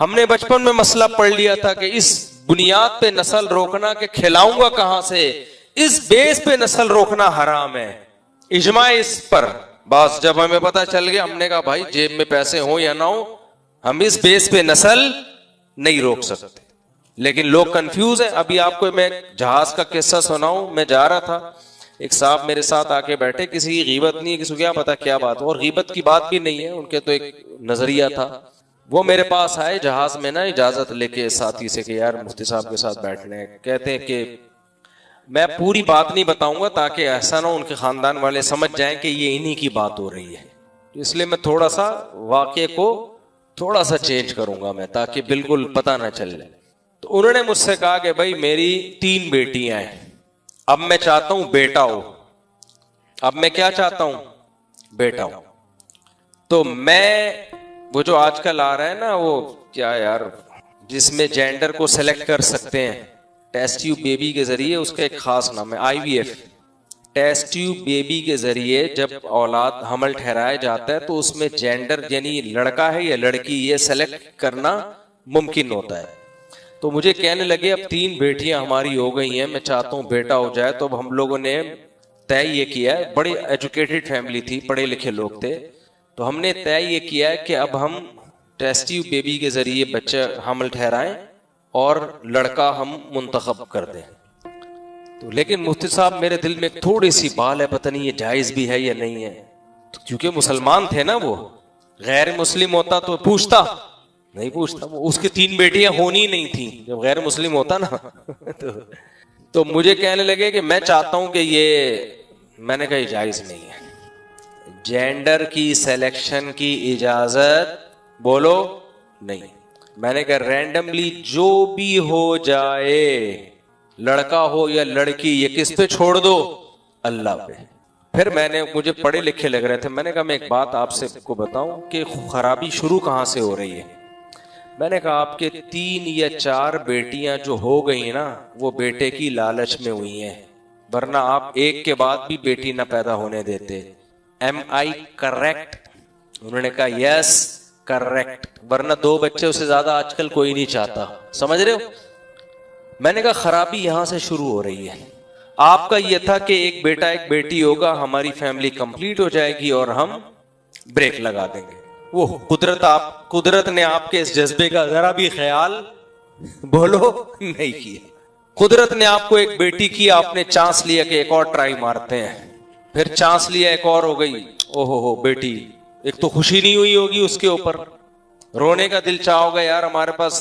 हमने बचपन में मसला पढ़ लिया था कि इस बुनियाद पे नस्ल रोकना कि खिलाऊंगा कहां से, इस बेस पे नस्ल रोकना हराम है, इजमा इस पर। बस जब हमें पता चल गया, हमने कहा भाई जेब में पैसे हो या ना हो, हम इस बेस पे नस्ल नहीं रोक सकते। लेकिन लोग कंफ्यूज हैं। अभी आपको मैं जहाज का किस्सा सुनाऊं। मैं जा रहा था, एक साहब मेरे साथ आके बैठे, किसी की गीबत नहीं है, किसी को क्या पता क्या बात, और गीबत की बात भी नहीं है, उनके तो एक नजरिया था। वो मेरे पास आए जहाज में ना, इजाजत लेके साथी से कि यार मुफ्ती साहब के साथ बैठने। कहते हैं कि मैं पूरी बात नहीं बताऊंगा ताकि ऐसा ना उनके खानदान वाले समझ जाएं कि ये इन्हीं की बात हो रही है, तो इसलिए मैं थोड़ा सा वाक़े को थोड़ा सा चेंज करूंगा मैं, ताकि बिल्कुल पता ना चले। तो उन्होंने मुझसे कहा कि भाई मेरी 3 बेटियां हैं, अब मैं चाहता हूं बेटा हो। अब मैं क्या चाहता हूं? बेटा हो। तो मैं, वो जो आजकल आ रहा है ना, वो क्या यार, जिसमें जेंडर को सेलेक्ट कर सकते हैं टेस्ट ट्यूब बेबी के जरिए, उसका एक खास नाम है IVF। टेस्ट ट्यूब बेबी के जरिए जब औलाद हमल ठहराया जाता है तो उसमें जेंडर यानी लड़का है या लड़की ये सेलेक्ट करना मुमकिन होता है। तो मुझे कहने लगे अब 3 बेटियां हमारी हो गई हैं, मैं चाहता हूं बेटा हो जाए। तो अब हम लोगों ने तय ये किया है, बड़ी एजुकेटेड फैमिली थी, पढ़े लिखे लोग थे, तो हमने तय ये किया है कि अब हम टेस्ट ट्यूब बेबी के जरिए बच्चा हमल ठहराएं और लड़का हम मुंतखब कर दें। तो लेकिन मुफ्ती साहब मेरे दिल में थोड़ी सी बाल है, पता नहीं ये जायज भी है या नहीं है। तो क्योंकि मुसलमान थे ना, वो गैर मुस्लिम होता तो पूछता, नहीं पूछता। वो उसकी 3 बेटियां होनी नहीं थी जब गैर मुस्लिम होता ना। तो मुझे कहने लगे कि मैं चाहता हूं कि ये, मैंने कहा जायज नहीं है, जेंडर की सिलेक्शन की इजाजत बोलो नहीं। मैंने कहा रैंडमली जो भी हो जाए, लड़का हो या लड़की, ये किस पे छोड़ दो? अल्लाह पे। फिर मैंने, मुझे पढ़े लिखे लग रहे थे, मैंने कहा मैं एक बात आपसे को बताऊं कि खराबी शुरू कहां से हो रही है। मैंने कहा आपके 3 या 4 बेटियां जो हो गई ना, वो बेटे की लालच में हुई हैं, वरना आप एक के बाद भी बेटी ना पैदा होने देते। Am I correct? उन्होंने कहा यस करेक्ट, वरना 2 बच्चे उससे ज्यादा आजकल कोई नहीं चाहता। समझ रहे हो? मैंने कहा खराबी यहां से शुरू हो रही है। आपका यह था कि एक बेटा एक बेटी होगा, हमारी फैमिली कंप्लीट हो जाएगी और हम ब्रेक लगा देंगे। वो कुदरत ने आपके इस जज्बे का जरा भी ख्याल बोलो नहीं किया। कुदरत ने आपको एक बेटी की, आपने चांस लिया कि एक और ट्राई मारते हैं, फिर चांस लिया, एक और हो गई, ओहो हो बेटी। एक तो खुशी नहीं हुई होगी उसके ऊपर, रोने का दिल चाह होगा, यार हमारे पास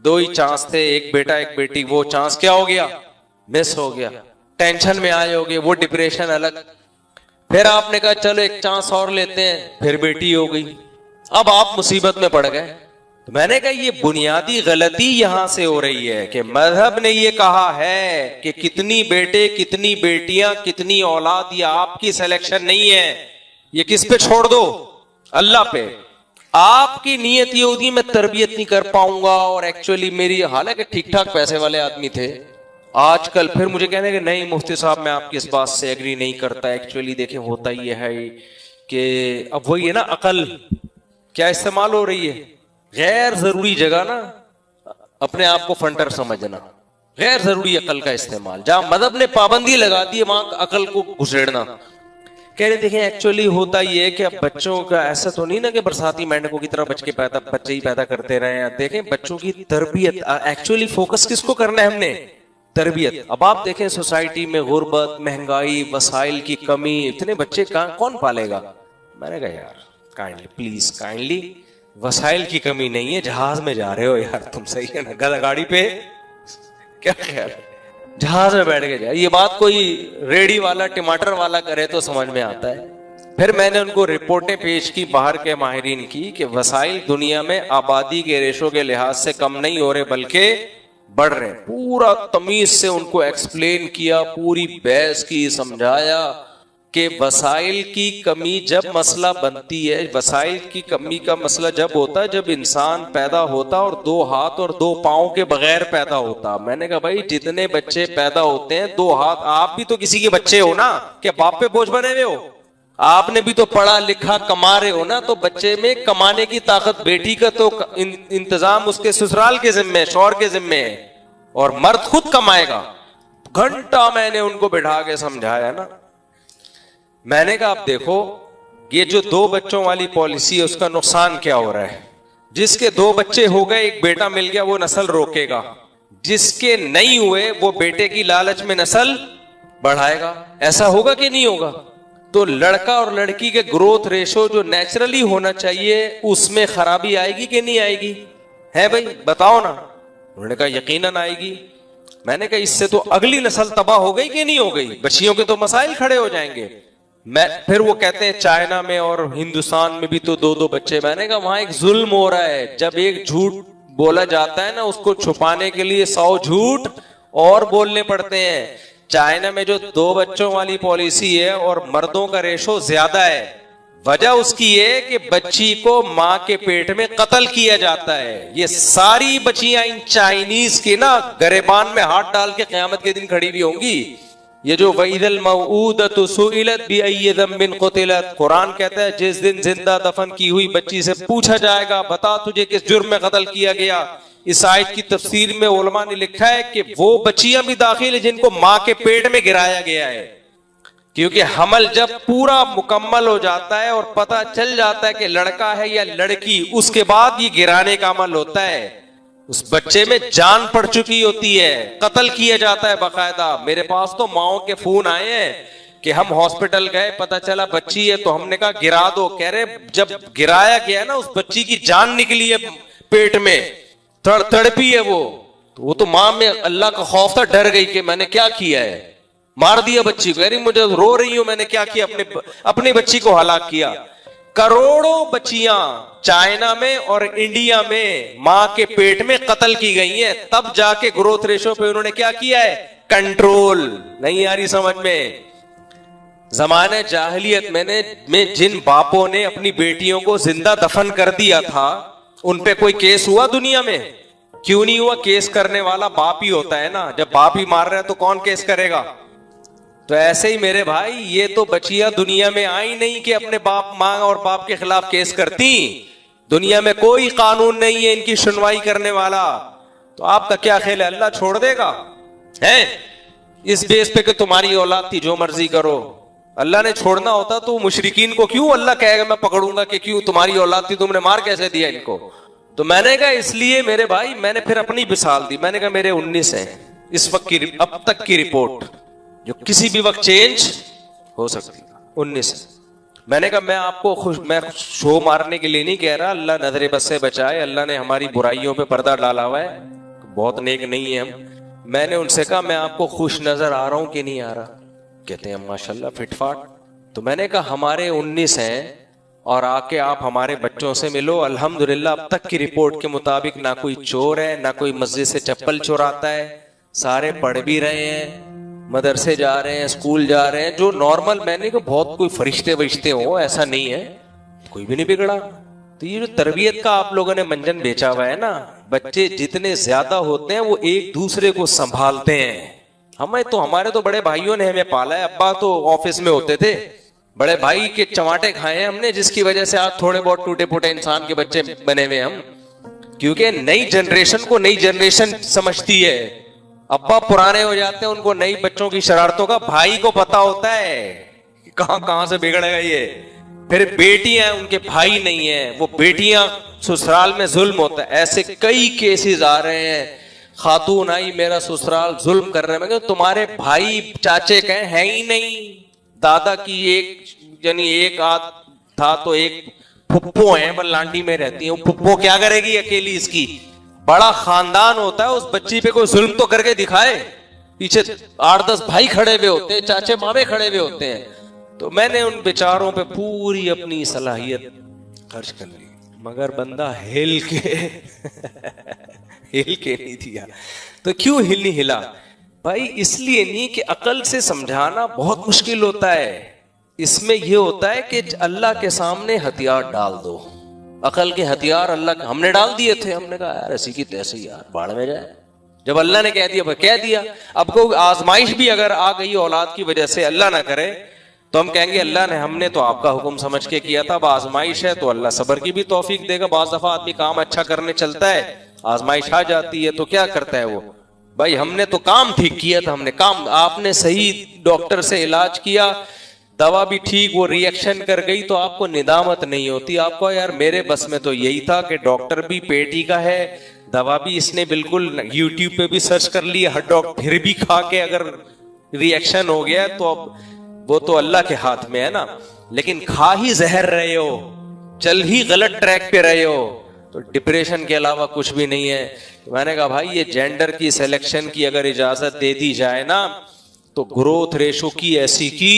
2 ही चांस थे, एक बेटा एक बेटी, वो चांस क्या हो गया? मिस हो गया। टेंशन में आए होगे, वो डिप्रेशन अलग। फिर आपने कहा चलो एक चांस और लेते हैं, फिर बेटी हो गई, अब आप मुसीबत में पड़ गए। तो मैंने कहा ये बुनियादी गलती यहां से हो रही है कि मजहब ने ये कहा है कि कितनी बेटे कितनी बेटियां कितनी औलाद, ये आपकी सिलेक्शन नहीं है, ये किस पे छोड़ दो? अल्लाह पे। आपकी नियत ये होती मैं तरबियत नहीं कर पाऊंगा, और एक्चुअली मेरी, हालांकि ठीक ठाक पैसे वाले आदमी थे आजकल, फिर मुझे कहने कि नहीं मुफ्ती साहब मैं आपकी इस बात से एग्री नहीं करता, एक्चुअली देखें होता ये है कि अब वही है ना, अकल क्या इस्तेमाल हो रही है, गैर जरूरी जगह ना अपने आप को फंटर समझना, गैर जरूरी अकल का इस्तेमाल। जहां मदद ने पाबंदी लगा दी है वहां अकल को घुसेड़ना। कह रहे देखें एक्चुअली होता ये है कि अब बच्चों का ऐसा तो नहीं ना कि बरसाती मेंढकों की तरह बच्चे ही पैदा करते रहे। देखें बच्चों की तरबियत, एक्चुअली फोकस किसको करना है हमने? तरबियत। अब आप देखें सोसाइटी में गुर्बत, महंगाई, वसाइल की कमी, इतने बच्चे कौन पालेगा? मैंने कहा यार काइंडली प्लीज काइंडली, वसाइल की कमी नहीं है, जहाज में जा रहे हो यार तुम, सही है ना, गधा गाड़ी पे क्या ख्याल, जहाज में बैठ के जाए। ये बात कोई रेडी वाला टमाटर वाला करे तो समझ में आता है। फिर मैंने उनको रिपोर्टें पेश की बाहर के माहिरीन की कि वसाइल दुनिया में आबादी के रेशो के लिहाज से कम नहीं हो रहे बल्कि बढ़ रहे। पूरा तमीज से उनको एक्सप्लेन किया, पूरी बहस की, समझाया कि वसाइल की कमी जब मसला बनती है, वसाइल की कमी का मसला जब होता है जब इंसान पैदा होता और 2 हाथ और 2 पांव के बगैर पैदा होता। मैंने कहा भाई जितने बच्चे पैदा होते हैं 2 हाथ, आप भी तो किसी के बच्चे हो ना, क्या बाप पे बोझ बने हुए हो? आपने भी तो पढ़ा लिखा कमा रहे हो ना, तो बच्चे में कमाने की ताकत, बेटी का तो इंतजाम उसके ससुराल के जिम्मे, शौहर के जिम्मे है, और मर्द खुद कमाएगा। घंटा मैंने उनको बिठा के समझाया ना, मैंने कहा आप देखो ये जो 2 बच्चों वाली पॉलिसी है उसका नुकसान क्या हो रहा है। जिसके 2 बच्चे हो गए, एक बेटा मिल गया, वो नस्ल रोकेगा। जिसके नहीं हुए वो बेटे की लालच में नस्ल बढ़ाएगा। ऐसा होगा कि नहीं होगा? तो लड़का और लड़की के ग्रोथ रेशो जो नेचुरली होना चाहिए उसमें खराबी आएगी कि नहीं आएगी? है भाई, बताओ ना। उन्होंने कहा यकीनन आएगी। मैंने कहा इससे तो अगली नस्ल तबाह हो गई कि नहीं हो गई? बच्चियों के तो मसाइल खड़े हो जाएंगे। फिर वो कहते हैं चाइना में और हिंदुस्तान में भी तो 2-2 बच्चे। मैंने कहा वहां एक जुल्म हो रहा है। जब एक झूठ बोला जाता है ना, उसको छुपाने के लिए 100 झूठ और बोलने पड़ते हैं। चाइना में जो 2 बच्चों वाली पॉलिसी है और मर्दों का रेशो ज्यादा है, वजह उसकी है कि बच्ची को मां के पेट में कत्ल किया जाता है। ये सारी बच्चियां इन चाइनीज के ना गरेबान में हाथ डाल के क़यामत के दिन खड़ी भी होंगी। ये जो वईदल मऊदतु सुइलत बिअय्यि ज़म्बिन क़ुतिलत, कुरान कहता है जिस दिन जिंदा दफन की हुई बच्ची से पूछा जाएगा बता तुझे किस जुर्म में कत्ल किया गया। इस आयत की तफसीर में उलमा ने लिखा है कि वो बच्चियां भी दाखिल है जिनको मां के पेट में गिराया गया है। क्योंकि हमल जब पूरा मुकम्मल हो जाता है और पता चल जाता है कि लड़का है या लड़की, उसके बाद ये गिराने का अमल होता है। उस बच्चे में जान पड़ चुकी होती है, कत्ल किया जाता है बाकायदा। मेरे पास तो माओ के फोन आए हैं कि हम हॉस्पिटल गए, पता चला बच्ची है, तो हमने कहा गिरा दो। कह रहे जब गिराया गया ना, उस बच्ची की जान निकली है पेट में, तड़पी है वो तो मां में अल्लाह का खौफ था, डर गई कि मैंने क्या किया है, मार दिया बच्ची को। कह रही मुझे रो रही हूं, मैंने क्या किया, अपनी बच्ची को हलाक किया। करोड़ों बच्चियां चाइना में और इंडिया में मां के पेट में कत्ल की गई हैं, तब जाके ग्रोथ रेशो पे उन्होंने क्या किया है, कंट्रोल। नहीं आ रही समझ में? जमाने जाहिलियत में जिन बापों ने अपनी बेटियों को जिंदा दफन कर दिया था, उन पे कोई केस हुआ दुनिया में? क्यों नहीं हुआ? केस करने वाला बाप ही होता है ना। जब बाप ही मार रहा है तो कौन केस करेगा? तो ऐसे ही मेरे भाई, ये तो बच्चियां दुनिया में आई नहीं कि अपने बाप, मां और बाप के खिलाफ केस करती। दुनिया में कोई कानून नहीं है इनकी सुनवाई करने वाला। तो आपका क्या ख्याल है, अल्लाह छोड़ देगा है इस बेस पे कि तुम्हारी औलाद थी जो मर्जी करो? अल्लाह ने छोड़ना होता तो मुशरिकीन को क्यों अल्लाह कहेगा मैं पकड़ूंगा कि क्यों तुम्हारी औलाद थी, तुमने मार कैसे दिया इनको? तो मैंने कहा इसलिए मेरे भाई, मैंने फिर अपनी मिसाल दी। मैंने कहा मेरे 19 हैं इस वक्त की, अब तक की रिपोर्ट जो किसी भी वक्त चेंज हो सकती है, 19 है। मैंने कहा मैं आपको मैं शो मारने के लिए नहीं कह रहा, अल्लाह नजरे बस से बचाए। अल्लाह ने हमारी बुराइयों पे पर्दा डाला हुआ है, बहुत नेक नहीं है हम। मैंने उनसे कहा मैं आपको खुश नजर आ रहा हूं कि नहीं आ रहा? कहते हैं माशाल्लाह फिटफाट। तो मैंने कहा हमारे 19 हैं और आके आप हमारे बच्चों से मिलो। अल्हम्दुलिल्लाह अब तक की रिपोर्ट के मुताबिक ना कोई चोर है, ना कोई मस्जिद से चप्पल चुराता है, सारे पढ़ भी रहे हैं, मदरसे जा रहे हैं, स्कूल जा रहे हैं। जो नॉर्मल, मैंने कहा बहुत कोई फरिश्ते वरिश्ते हो, ऐसा नहीं है, कोई भी नहीं बिगड़ा। तो ये जो तरबियत का आप लोगों ने मंजन बेचा हुआ है ना, बच्चे जितने ज्यादा होते हैं वो एक दूसरे को संभालते हैं। हमारे तो बड़े भाइयों ने हमें पाला है। अब्बा तो ऑफिस में होते थे, बड़े भाई के चमाटे खाए हैं हमने, जिसकी वजह से आज थोड़े बहुत टूटे फूटे इंसान के बच्चे बने हुए हम। क्योंकि नई जनरेशन को नई जनरेशन समझती है। अब्बा पुराने हो जाते हैं, उनको नई बच्चों की शरारतों का, भाई को पता होता है कहां से बिगड़ेगा ये। फिर बेटियां, उनके भाई नहीं है, वो बेटियां ससुराल में जुल्म होता है। ऐसे कई केसेस आ रहे हैं, खातून आई मेरा ससुराल जुल्म कर रहे हैं। तुम्हारे भाई चाचे कहें है ही नहीं, दादा की एक आध था तो एक फुप्पो है बल्लांडी में रहती है, फुप्पो क्या करेगी अकेली? इसकी बड़ा खानदान होता है, उस बच्ची पे कोई जुल्म तो करके दिखाए। पीछे 8-10 भाई खड़े हुए होते हैं, चाचे मामे खड़े हुए होते हैं। तो मैंने उन बेचारों पे पूरी अपनी सलाहियत खर्च कर ली, मगर बंदा हिल के नहीं दिया। तो क्यों नहीं हिला भाई? इसलिए नहीं कि अकल से समझाना बहुत मुश्किल होता है। इसमें यह होता है कि अल्लाह के सामने हथियार डाल दो। अकल के हथियार अल्लाह हमने डाल दिए थे। हमने कहा यार ऐसी की तैसी, यार बाढ़ में जाए। जब अल्लाह ने कह दिया भाई कह दिया। अब को आजमाइश भी अगर आ गई औलाद की वजह से, अल्लाह ना करे, तो हम कहेंगे अल्लाह ने, हमने तो आपका हुक्म समझ के किया था, अब आजमाइश है तो अल्लाह सब्र की भी तौफीक देगा। बाज दफा आदमी काम अच्छा करने चलता है, आजमाइश आ जाती है तो क्या करता है वो, भाई हमने तो काम ठीक किया था, हमने काम, आपने सही डॉक्टर से इलाज किया, दवा भी ठीक, वो रिएक्शन कर गई तो आपको निदामत नहीं होती, आपको यार मेरे बस में तो यही था कि डॉक्टर भी पेट ही का है, दवा भी इसने बिल्कुल यूट्यूब पे भी सर्च कर ली, हर डॉक्टर फिर भी खा के अगर रिएक्शन हो गया तो अब वो तो अल्लाह के हाथ में है ना। लेकिन खा ही जहर रहे हो, चल ही गलत ट्रैक पे रहे हो, तो डिप्रेशन के अलावा कुछ भी नहीं है। तो मैंने कहा भाई ये जेंडर की सिलेक्शन की अगर इजाजत दे दी जाए ना तो ग्रोथ रेशो की ऐसी की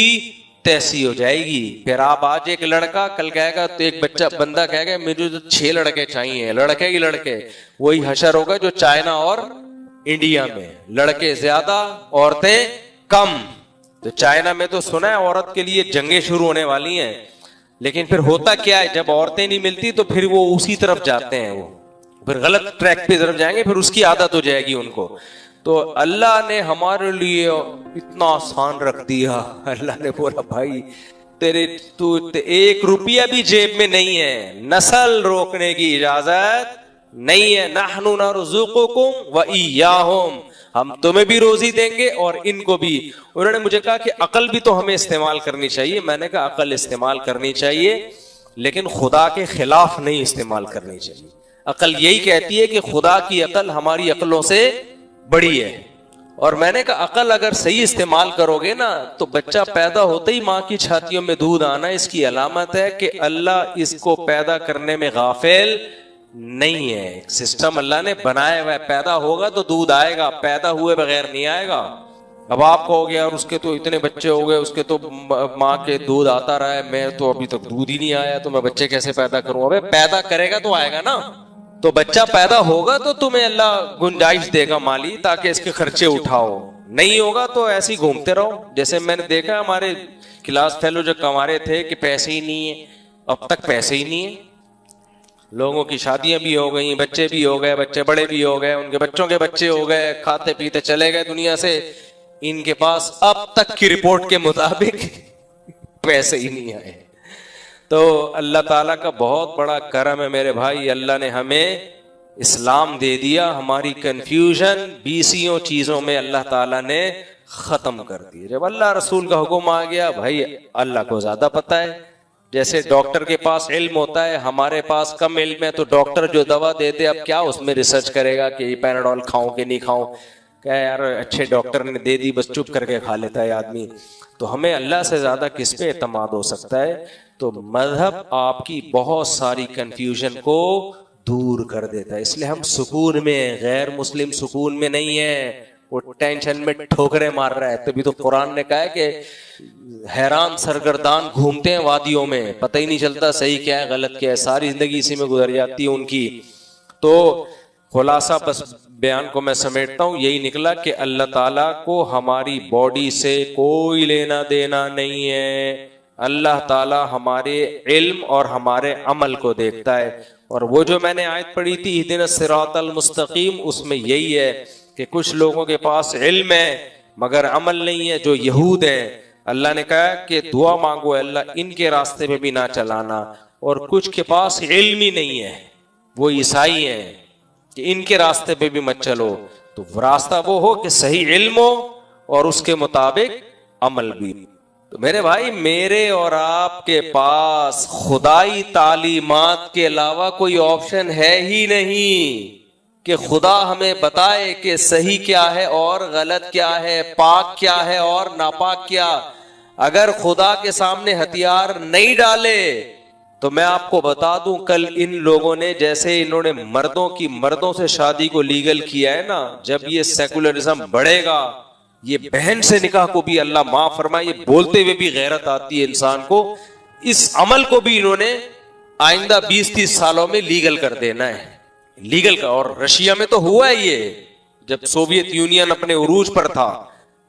तैसी हो जाएगी। फिर आप आज एक लड़का, कल कहेगा तो एक बच्चा बंदा कहेगा मुझे तो 6 लड़के चाहिए, लड़के ही लड़के, वही हशर होगा जो चाइना और इंडिया में लड़के ज्यादा औरतें कम। तो चाइना में तो सुना है औरत के लिए जंगें शुरू होने वाली हैं, लेकिन फिर होता क्या है, जब औरतें नहीं मिलती तो फिर वो उसी तरफ जाते हैं, वो फिर गलत ट्रैक पे तरफ जाएंगे, फिर उसकी आदत हो जाएगी उनको। तो अल्लाह ने हमारे लिए इतना आसान रख दिया, अल्लाह ने बोला भाई तेरे तू 1 रुपया भी जेब में नहीं है, नस्ल रोकने की इजाजत नहीं है। नहनु नरज़ुकुकुम व इय्याहुम, हम तुम्हें भी रोजी देंगे और इनको भी। उन्होंने मुझे कहा कि अकल भी तो हमें इस्तेमाल करनी चाहिए। मैंने कहा अकल इस्तेमाल करनी चाहिए लेकिन खुदा के खिलाफ नहीं इस्तेमाल करनी चाहिए। अकल यही कहती है कि खुदा की अकल हमारी अकलों से बड़ी है। और मैंने कहा अकल अगर सही इस्तेमाल करोगे ना तो बच्चा पैदा होते ही माँ की छातियों में दूध आना इसकी अलामत है कि अल्लाह इसको पैदा करने में गाफिल नहीं है। एक सिस्टम अल्लाह ने बनाया हुआ है, पैदा होगा तो दूध आएगा, पैदा हुए बगैर नहीं आएगा। अब आप कहोगे यार उसके तो इतने बच्चे हो गए, उसके तो माँ के दूध आता रहा है, मैं तो अभी तक दूध ही नहीं आया, तो मैं बच्चे कैसे पैदा करूं? अबे पैदा करेगा तो आएगा ना। तो बच्चा पैदा होगा तो तुम्हें अल्लाह गुंजाइश देगा माली, ताकि इसके खर्चे उठाओ। नहीं होगा तो ऐसे ही घूमते रहो। जैसे मैंने देखा हमारे क्लास फेलो जो कमा रहे थे कि पैसे ही नहीं है, अब तक पैसे ही नहीं है। लोगों की शादियां भी हो गई, बच्चे भी हो गए, बच्चे बड़े भी हो गए, उनके बच्चों के बच्चे हो गए, खाते पीते चले गए दुनिया से। इनके पास अब तक की रिपोर्ट के मुताबिक पैसे ही नहीं आए। तो अल्लाह ताला का बहुत बड़ा करम है मेरे भाई, अल्लाह ने हमें इस्लाम दे दिया। हमारी कंफ्यूजन 20 चीजों में अल्लाह ताला ने खत्म कर दी। जब अल्लाह रसूल का हुक्म आ गया, भाई अल्लाह को ज्यादा पता है। जैसे डॉक्टर के पास इल्म होता है, हमारे पास कम इल्म है, तो डॉक्टर जो दवा देते अब क्या उसमें रिसर्च करेगा कि ये पैराडोल खाऊं कि नहीं खाऊं? क्या यार अच्छे डॉक्टर ने दे दी, बस चुप करके खा लेता है आदमी। तो हमें अल्लाह से ज्यादा किस पे एतमाद हो सकता है? तो मजहब आपकी बहुत सारी कंफ्यूजन को दूर कर देता है, इसलिए हम सुकून में। गैर मुस्लिम सुकून में नहीं है, वो टेंशन में ठोकरे मार रहा है। तभी तो कुरान ने कहा है कि हैरान सरगर्दान घूमते हैं वादियों में, पता ही नहीं चलता सही क्या है गलत क्या है, सारी जिंदगी इसी में गुजर जाती है उनकी। तो खुलासा बस बयान को मैं समेटता हूं, यही निकला कि अल्लाह ताला को हमारी बॉडी से कोई लेना देना नहीं है। अल्लाह ताला हमारे इल्म और हमारे अमल को देखता है। और वो जो मैंने आयत पढ़ी थी इहदिनस सिरातल मुस्तकीम, उसमें यही है कि कुछ लोगों के पास इल्म है मगर अमल नहीं है, जो यहूद है। अल्लाह ने कहा कि दुआ मांगो अल्लाह इनके रास्ते में भी ना चलाना। और कुछ के पास इल्म ही नहीं है, वो ईसाई हैं, कि इनके रास्ते पे भी मत चलो। तो रास्ता वो हो कि सही इल्म हो और उसके मुताबिक अमल भी। तो मेरे भाई मेरे और आपके पास खुदाई तालीमात के अलावा कोई ऑप्शन है ही नहीं कि खुदा हमें बताए कि सही क्या है और गलत क्या है, पाक क्या है और नापाक क्या। अगर खुदा के सामने हथियार नहीं डाले तो मैं आपको बता दूं, कल इन लोगों ने जैसे इन्होंने मर्दों से शादी को लीगल किया है ना, जब ये सेकुलरिज्म बढ़ेगा, ये बहन से निकाह को भी अल्लाह माफ फरमाए, ये बोलते हुए भी गैरत आती है इंसान को। इस अमल को भी इन्होंने आइंदा 20-30 सालों में लीगल कर देना है, लीगल का। और रशिया में तो हुआ है ये, जब सोवियत यूनियन अपने उरूज पर था।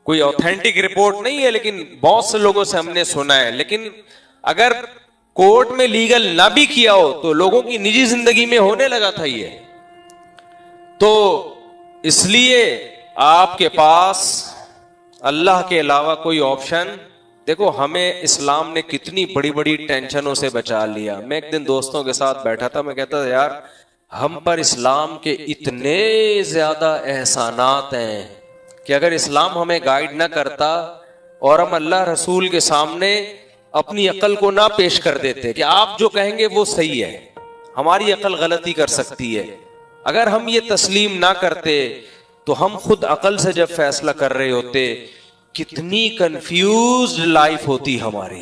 कोई ऑथेंटिक रिपोर्ट नहीं है लेकिन बहुत से लोगों से हमने सुना है। लेकिन अगर कोर्ट में लीगल ना भी किया हो तो लोगों की निजी जिंदगी में होने लगा था ये। तो इसलिए आपके पास अल्लाह के अलावा कोई ऑप्शन देखो हमें इस्लाम ने कितनी बड़ी बड़ी टेंशनों से बचा लिया। मैं एक दिन दोस्तों के साथ बैठा था, मैं कहता था यार हम पर इस्लाम के इतने ज्यादा एहसानात हैं कि अगर इस्लाम हमें गाइड ना करता और हम अल्लाह रसूल के सामने अपनी अकल को ना पेश कर देते कि आप जो कहेंगे वो सही है, हमारी अकल गलती कर सकती है, अगर हम ये तस्लीम ना करते तो हम खुद अकल से जब फैसला कर रहे होते, कितनी कंफ्यूज्ड लाइफ होती हमारी।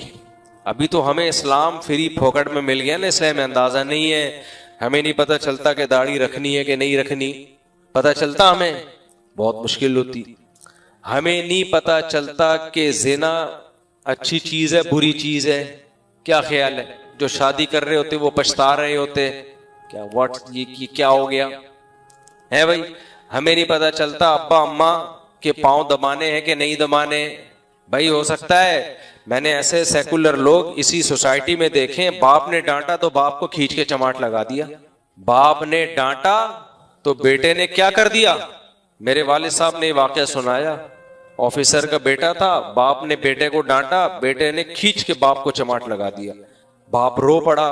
अभी तो हमें इस्लाम फ्री फोकट में मिल गया ना, इसलिए हमें अंदाजा नहीं है, हमें नहीं पता चलता कि दाढ़ी रखनी है कि नहीं रखनी, पता चलता हमें बहुत मुश्किल होती। हमें नहीं पता चलता कि ज़िना अच्छी चीज है बुरी चीज है, क्या ख्याल है? जो शादी कर रहे होते वो पछता रहे होते, क्या व्हाट ये क्या हो गया है भाई। हमें नहीं पता चलता अब्बा अम्मा के पांव दबाने हैं कि नहीं दबाने। भाई हो सकता है मैंने ऐसे सेकुलर लोग इसी सोसाइटी में देखे, बाप ने डांटा तो बाप को खींच के चमाट लगा दिया, बाप ने डांटा तो बेटे ने क्या कर दिया। मेरे वालिद साहब ने वाकया सुनाया, ऑफिसर का बेटा था, बाप ने बेटे को डांटा, बेटे ने खींच के बाप को चमाट लगा दिया। बाप रो पड़ा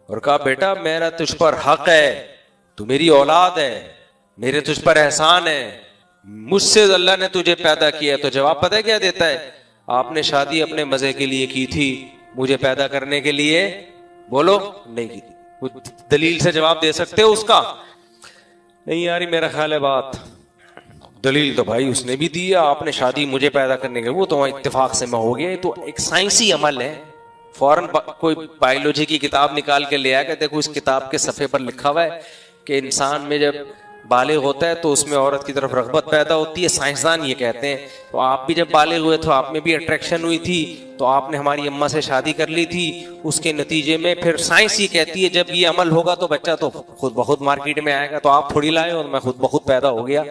और कहा बेटा मेरा तुझ पर हक है, तू मेरी औलाद है, मेरे तुझ पर एहसान है, मुझसे अल्लाह ने तुझे पैदा किया। तो जवाब पता है क्या देता है? आपने शादी अपने मजे के लिए की थी, मुझे पैदा करने के लिए बोलो नहीं की थी। दलील से जवाब दे सकते हो उसका? नहीं यार मेरा ख्याल है बात, दलील तो भाई उसने भी दी है, आपने शादी मुझे पैदा करने के, वो तो इत्तेफाक से मैं हो गया। तो एक साइंसी अमल है। फौरन कोई बायोलॉजी की किताब निकाल के ले आया, देखो इस किताब के सफ़े पर लिखा हुआ है कि इंसान में जब बालिग होता है तो उसमें औरत की तरफ रग़बत पैदा होती है, साइंसदान ये कहते हैं। तो आप भी जब बालिग हुए तो आप में भी अट्रैक्शन हुई थी, तो आपने हमारी अम्मा से शादी कर ली थी, उसके नतीजे में फिर साइंस ये कहती है जब ये अमल होगा तो बच्चा तो खुद ब खुद मार्केट में आएगा। तो आप थोड़ी लाए और मैं खुद ब खुद पैदा हो गया।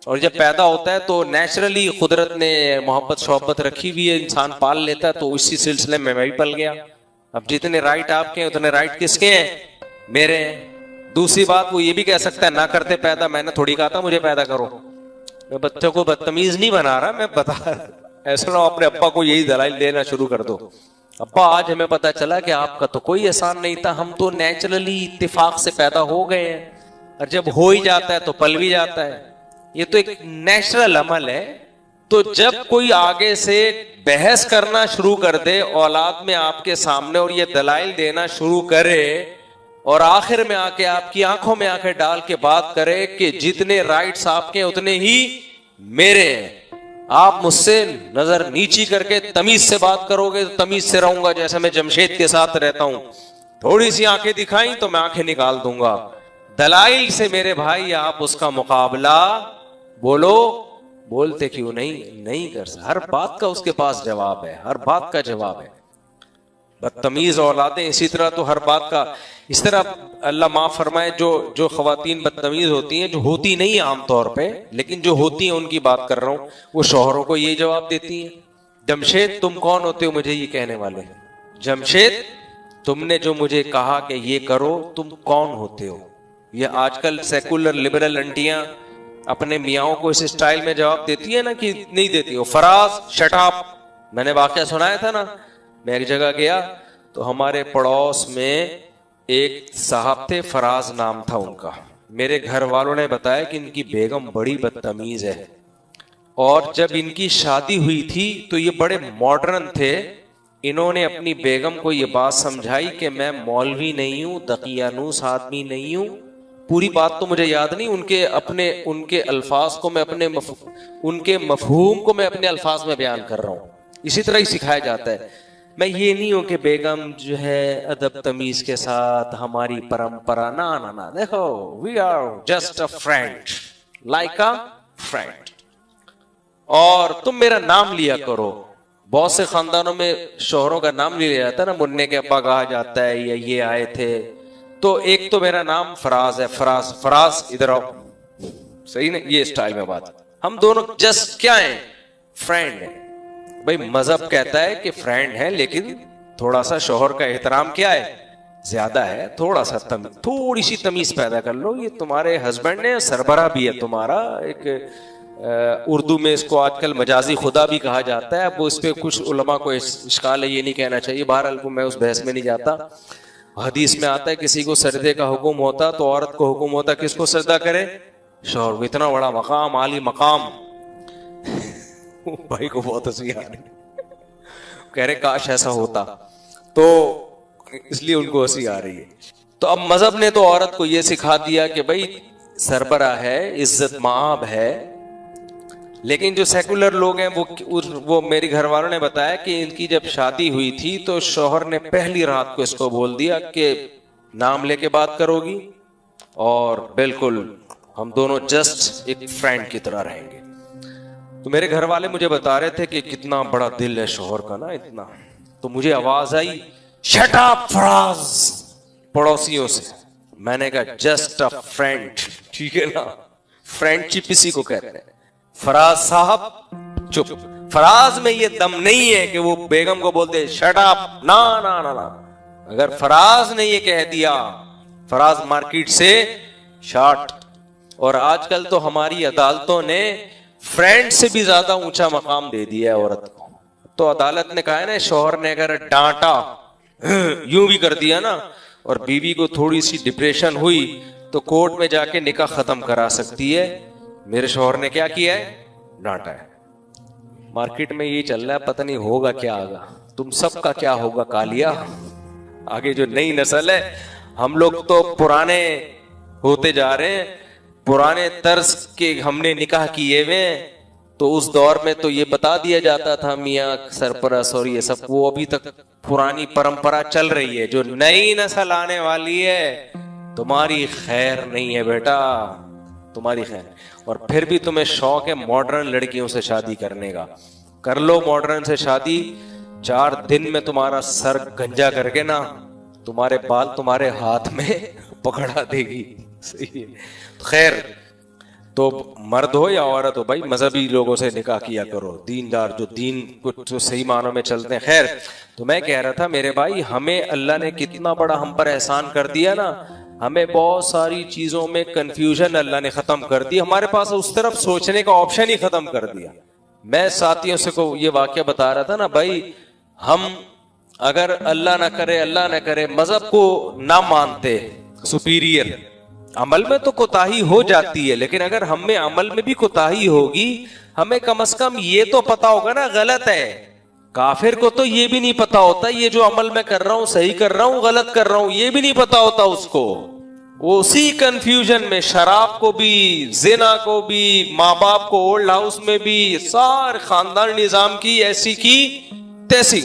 और जब पैदा होता है तो नेचुरली कुदरत ने मोहब्बत शोहब्बत रखी हुई है, इंसान पाल लेता है, तो इसी सिलसिले में मैं भी पल गया। अब जितने राइट आपके हैं उतने राइट किसके हैं? मेरे हैं। दूसरी बात वो ये भी कह सकता है ना करते पैदा, मैंने थोड़ी कहा था मुझे पैदा करो। मैं बच्चों को बदतमीज नहीं बना रहा, मैं बता रहा, ऐसा ना अपने अब्बा को यही दलाइल देना शुरू कर दो। अब्बा आज हमें पता चला कि आपका तो कोई एहसान नहीं था, हम तो नेचुरली इत्तेफाक से पैदा हो गए हैं, और जब हो ही जाता है तो पल भी जाता है, ये तो एक नेचुरल अमल है। तो जब कोई आगे से बहस करना शुरू कर दे औलाद में आपके सामने और ये दलाइल देना शुरू करे और आखिर में आके आपकी आंखों में आंखें डाल के बात करे कि जितने राइट्स आपके उतने ही मेरे हैं, आप मुझसे नजर नीची करके तमीज से बात करोगे तो तमीज से रहूंगा, जैसे मैं जमशेद के साथ रहता हूं। थोड़ी सी आंखें दिखाई तो मैं आंखें निकाल दूंगा। दलाइल से मेरे भाई आप उसका मुकाबला बोलो, बोलते क्यों नहीं कर सकते। हर बात का उसके पास जवाब है, हर बात का जवाब है। बदतमीज औलादें इसी तरह तो हर बात का, इस तरह अल्लाह माफ फरमाए जो खवातीन बदतमीज होती हैं, जो होती नहीं आमतौर पे लेकिन जो होती हैं उनकी बात कर रहा हूं, वो शौहरों को यही जवाब देती हैं, जमशेद तुम कौन होते हो मुझे ये कहने वाले? जमशेद तुमने जो मुझे कहा कि ये करो, तुम कौन होते हो? ये आजकल सेकुलर लिबरल आंटियां अपने मियाओं को इस स्टाइल में जवाब देती है ना कि नहीं देती हो। Faraz shut up. मैंने वाकया सुनाया था ना, मैं एक जगह गया तो हमारे पड़ोस में एक साहब थे, फराज नाम था उनका। मेरे घर वालों ने बताया कि इनकी बेगम बड़ी बदतमीज है, और जब इनकी शादी हुई थी तो ये बड़े मॉडर्न थे। इन्होंने अपनी बेगम को ये बात समझाई कि मैं मौलवी नहीं हूं, दकियानूस आदमी नहीं हूं। पूरी बात तो मुझे याद नहीं, उनके अल्फाज को मैं उनके मफहूम को मैं अपने अल्फाज में बयान कर रहा हूं। इसी तरह ही सिखाया जाता है। मैं ये नहीं हूं कि बेगम जो है अदब तमीज के साथ हमारी परंपरा, ना ना ना, देखो we are just a friend, like a friend, और तुम मेरा नाम लिया करो। बहुत से खानदानों में शोहरों का नाम लिया जाता है ना, मुन्ने के अब्बा कहा जाता है, या ये आए थे। तो एक तो मेरा नाम फराज है, फराज फराज इधर आओ, सही ना, ये स्टाइल में बात। हम दोनों जस्ट क्या हैं? फ्रेंड है। भाई मजहब कहता है कि फ्रेंड है, लेकिन थोड़ा सा शोहर का एहतराम क्या है, ज्यादा है। थोड़ा सा थोड़ी सी तमीज पैदा कर लो। ये तुम्हारे हस्बैंड है, सरबरा भी है तुम्हारा, एक उर्दू में इसको आजकल मजाजी खुदा भी कहा जाता है। अब इस पे कुछ उलमा को इश्काल है, ये नहीं कहना चाहिए। बहरहाल मैं उस बहस में नहीं जाता। हदीस में आता है किसी को सजदे का हुक्म होता तो औरत को हुक्म होता किसको सजदा करे? शौहर को। इतना बड़ा मकाम, आली मकाम। भाई को बहुत हंसी आ रही, कह रहे काश ऐसा होता, तो इसलिए उनको हंसी आ रही है। तो अब मजहब ने तो औरत को यह सिखा दिया कि भाई सरबरा है, इज्जत माब है। लेकिन जो सेकुलर लोग हैं वो मेरी घर वालों ने बताया कि इनकी जब शादी हुई थी तो शौहर ने पहली रात को इसको बोल दिया कि नाम लेके बात करोगी और बिल्कुल हम दोनों जस्ट एक फ्रेंड की तरह रहेंगे। तो मेरे घर वाले मुझे बता रहे थे कि कितना बड़ा दिल है शौहर का ना, इतना। तो मुझे आवाज आई शट अप फराज, पड़ोसियों से। मैंने कहा जस्ट अ फ्रेंड, ठीक है ना, फ्रेंडशिप इसी को कहते हैं। फराज साहब चुप। फराज में ये दम नहीं है कि वो बेगम को बोलते शट अप, ना ना ना ना। अगर फराज ने ये कह दिया, फराज मार्केट से शॉट। और आजकल तो हमारी अदालतों ने फ्रेंड से भी ज्यादा ऊंचा मकाम दे दिया है औरत को। तो अदालत ने कहा है ना, शौहर ने अगर डांटा, यूं भी कर दिया ना, और बीवी को थोड़ी सी डिप्रेशन हुई तो कोर्ट में जाके निकाह खत्म करा सकती है। मेरे शौहर ने क्या किया है? डांटा है। मार्केट में ये चल रहा है, पता नहीं होगा क्या आगा, तुम सबका क्या होगा कालिया। आगे जो नई नस्ल है, हम लोग तो पुराने होते जा रहे हैं, पुराने तर्ज के हमने निकाह किए हुए। तो उस दौर में तो ये बता दिया जाता था मियाँ सरपरस और ये सब, वो अभी तक पुरानी परंपरा चल रही है। जो नई नस्ल आने वाली है, तुम्हारी खैर नहीं है बेटा, तुम्हारी खैर। और फिर भी तुम्हें शौक है मॉडर्न लड़कियों से शादी करने का, कर लो मॉडर्न से शादी। 4 दिन में तुम्हारा सर गंजा करके ना, तुम्हारे बाल तुम्हारे हाथ में पकड़ा देगी। सही है। खैर, तो मर्द हो या औरत हो भाई, मजहबी लोगों से निकाह किया करो, दीनदार जो दीन कुछ जो सही मानों में चलते हैं। खैर, तो मैं कह रहा था मेरे भाई, हमें अल्लाह ने कितना बड़ा हम पर एहसान कर दिया ना। हमें बहुत सारी चीजों में कंफ्यूजन अल्लाह ने खत्म कर दी, हमारे पास उस तरफ सोचने का ऑप्शन ही खत्म कर दिया। मैं साथियों से को ये वाक्य बता रहा था ना भाई, हम अगर अल्लाह ना करे मजहब को ना मानते सुपीरियर, अमल में तो कोताही हो जाती है, लेकिन अगर हम में अमल में भी कोताही होगी, हमें कम से कम ये तो पता होगा ना गलत है। काफिर को तो ये भी नहीं पता होता ये जो अमल मैं कर रहा हूं सही कर रहा हूं गलत कर रहा हूं, ये भी नहीं पता होता उसको। वो उसी कंफ्यूजन में, शराब को भी, जिना को भी, माँ बाप को ओल्ड हाउस में भी, सारे खानदान निजाम की ऐसी की तैसी।